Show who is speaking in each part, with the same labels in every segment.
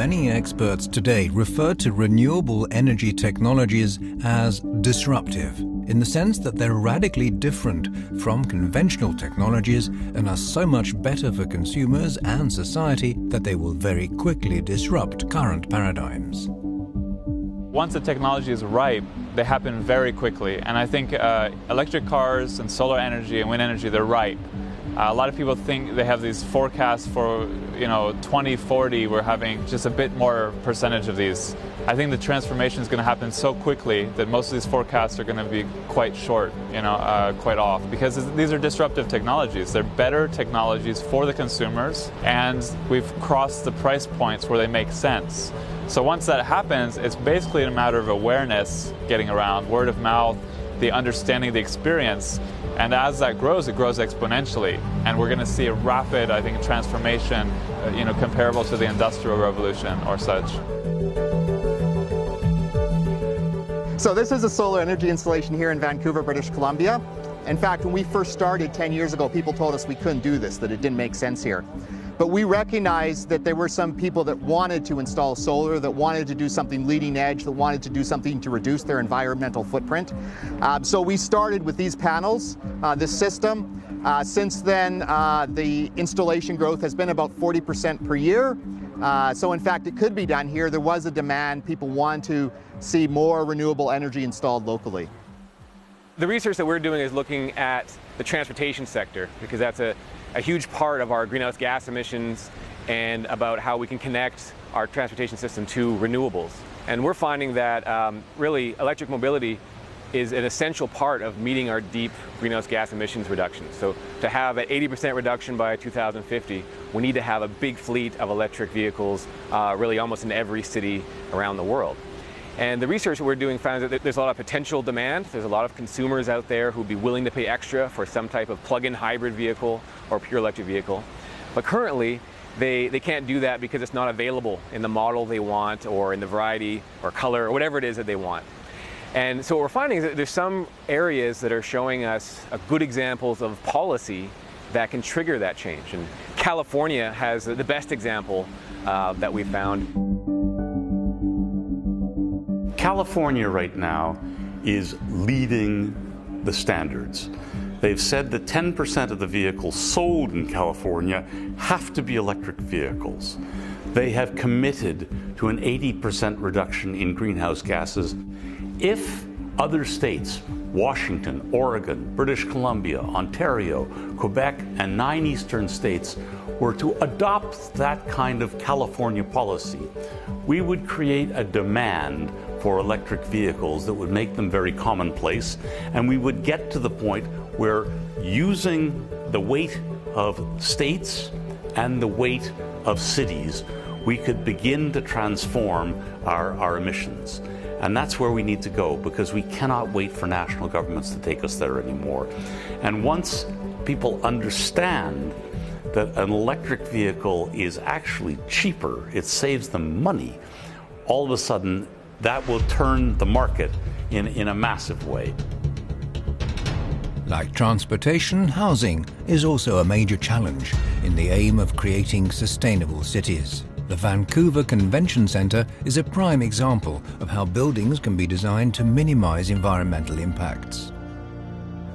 Speaker 1: Many experts today refer to renewable energy technologies as disruptive, in the sense that they're radically different from conventional technologies and are so much better for consumers and society that they will very quickly disrupt current paradigms.
Speaker 2: Once the technology is ripe, they happen very quickly. And I think electric cars and solar energy and wind energy, they're ripe. A lot of people think they have these forecasts for, 2040, we're having just a bit more percentage of these. I think the transformation is going to happen so quickly that most of these forecasts are going to be quite short, quite off, because these are disruptive technologies. They're better technologies for the consumers, and we've crossed the price points where they make sense. So once that happens, it's basically a matter of awareness getting around, word of mouth, the understanding, the experience. And as that grows, it grows exponentially. And we're going to see a rapid, I think, transformation, comparable to the Industrial Revolution or such.
Speaker 3: So this is a solar energy installation here in Vancouver, British Columbia. In fact, when we first started 10 years ago, people told us we couldn't do this, that it didn't make sense here. But we recognized that there were some people that wanted to install solar, that wanted to do something leading edge, that wanted to do something to reduce their environmental footprint. So we started with these panels, this system. Since then, the installation growth has been about 40% per year. So in fact, it could be done here. There was a demand. People want to see more renewable energy installed locally.
Speaker 4: The research that we're doing is looking at the transportation sector, because that's a huge part of our greenhouse gas emissions, and about how we can connect our transportation system to renewables. And we're finding that really electric mobility is an essential part of meeting our deep greenhouse gas emissions reductions. So to have an 80% reduction by 2050, we need to have a big fleet of electric vehicles really almost in every city around the world. And the research that we're doing found that there's a lot of potential demand. There's a lot of consumers out there who'd be willing to pay extra for some type of plug-in hybrid vehicle or pure electric vehicle. But currently, they can't do that because it's not available in the model they want, or in the variety or color or whatever it is that they want. And so what we're finding is that there's some areas that are showing us good examples of policy that can trigger that change. And California has the best example that we found.
Speaker 5: California right now is leading the standards. They've said that 10% of the vehicles sold in California have to be electric vehicles. They have committed to an 80% reduction in greenhouse gases. If other states, Washington, Oregon, British Columbia, Ontario, Quebec, and 9 eastern states, were to adopt that kind of California policy, we would create a demand for electric vehicles that would make them very commonplace, and we would get to the point where, using the weight of states and the weight of cities, we could begin to transform our emissions. And that's where we need to go, because we cannot wait for national governments to take us there anymore. And once people understand that an electric vehicle is actually cheaper, it saves them money, all of a sudden that will turn the market in a massive way.
Speaker 1: Like transportation, housing is also a major challenge in the aim of creating sustainable cities. The Vancouver Convention Centre is a prime example of how buildings can be designed to minimize environmental impacts.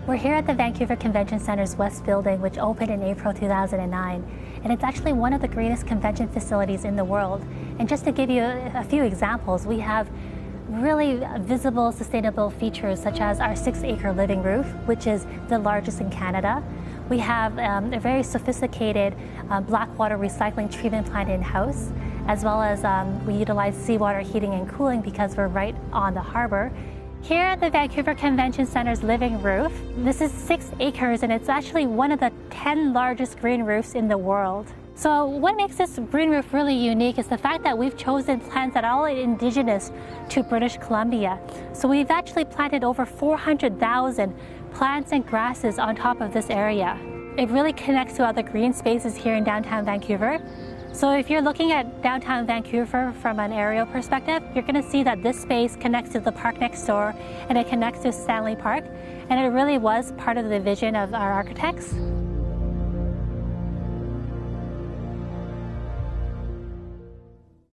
Speaker 6: We're here at the Vancouver Convention Centre's West Building, which opened in April 2009. And it's actually one of the greenest convention facilities in the world. And just to give you a few examples, we have really visible sustainable features such as our 6-acre living roof, which is the largest in Canada. We have a very sophisticated black water recycling treatment plant in-house, as well as we utilize seawater heating and cooling because we're right on the harbor. Here at the Vancouver Convention Centre's living roof, this is 6 acres, and it's actually one of the 10 largest green roofs in the world. So what makes this green roof really unique is the fact that we've chosen plants that are all indigenous to British Columbia. So we've actually planted over 400,000 plants and grasses on top of this area. It really connects to other green spaces here in downtown Vancouver. So if you're looking at downtown Vancouver from an aerial perspective, you're going to see that this space connects to the park next door, and it connects to Stanley Park. And it really was part of the vision of our architects.